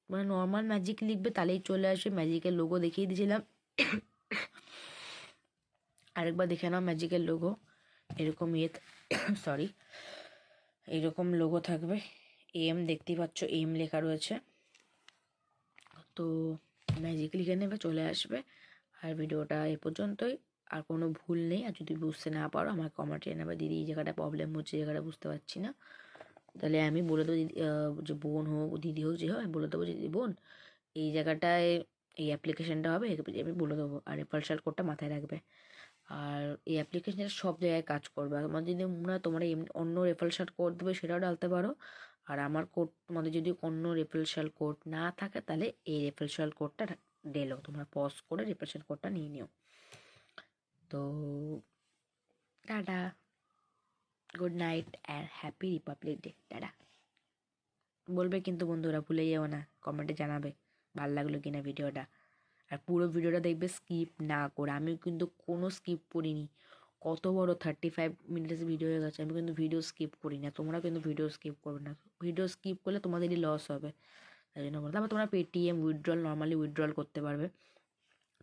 মানে নর্মাল ম্যাজিক লিখবে তাহলেই চলে আসবে, ম্যাজিকের লোগো দেখিয়ে দিয়েছিলাম, আরেকবার দেখে নাও ম্যাজিকের লোগো। এরকম সরি, এরকম লোগো থাকবে, দেখতেই পাচ্ছ লেখা রয়েছে। তো ম্যাজিক লিখে নেবে, চলে আসবে। আর ভিডিওটা এ পর্যন্তই, আর কোনো ভুল নেই। আর যদি বুঝতে না পারো আমার কমেন্টে জানাবে দিদি এই জায়গাটা প্রবলেম হচ্ছে, এই জায়গাটা বুঝতে পারছি না, তাহলে আমি বলে দেবো দিদি, যে বোন হোক দিদি হোক যে হোক, আমি বলে দেবো যে দিদি বোন এই জায়গাটায় এই অ্যাপ্লিকেশানটা হবে, আমি বলে দেবো। আর রেফারেল কোডটা মাথায় রাখবে। আর এই অ্যাপ্লিকেশানটা সব জায়গায় কাজ করবে। আমার যদি মনে হয় তোমরা অন্য রেফারেল কোড দেবে সেটাও ডালতে পারো। আর আমার কোড, তোমাদের যদি অন্য রেফারেল কোড না থাকে তাহলে এই রেফারেল কোডটা ঢেলো, তোমরা পজ করে রেফারেল কোডটা নিয়ে নিও। তো tata, good night and happy Republic day. Tata বলবে কিন্তু বন্ধুরা, ভুলে যেও না, কমেন্টে জানাবে ভালো লাগলো কিনা ভিডিওটা। আর পুরো ভিডিওটা দেখবে স্কিপ না করে। আমি কিন্তু কোনো স্কিপ করিনি। কত বড় 35 মিনিটস ভিডিও হয়ে গেছে, আমি কিন্তু ভিডিও স্কিপ করি না। তোমরা কিন্তু ভিডিও স্কিপ করবে না, ভিডিও স্কিপ করলে তোমাদেরই লস হবে। তাই জন্য বলতে, আবার তোমরা পেটিএম নর্মালি উইথড্রল করতে পারবে।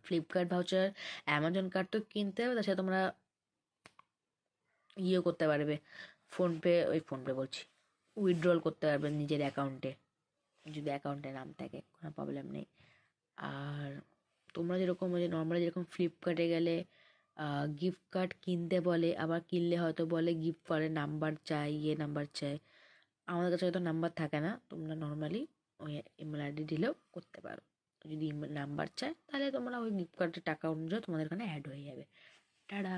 ফ্লিপকার্ট ভাউচার, অ্যামাজন কার্ড তো কিনতে হবে, তাছাড়া তোমরা ইয়েও করতে পারবে, ফোনপে বলছি, উইথড্রল করতে পারবে নিজের অ্যাকাউন্টে, যদি অ্যাকাউন্টে নাম থাকে, কোনো প্রবলেম নেই। আর তোমরা যেরকম নর্মালি যেরকম ফ্লিপকার্টে গেলে গিফট কার্ড কিনতে বলে, আবার কিনলে হয়তো বলে গিফট কার্ডের নাম্বার চাই, নাম্বার চাই। আমাদের কাছে হয়তো নাম্বার থাকে না, তোমরা নর্মালি ওই ইমেল আইডি দিলেও করতে পারো। যদি ইমেল নাম্বার চায় তাহলে তোমরা ওই গিফট কার্ডের টাকা অনুযায়ী তোমাদের এখানে অ্যাড হয়ে যাবে। টাটা।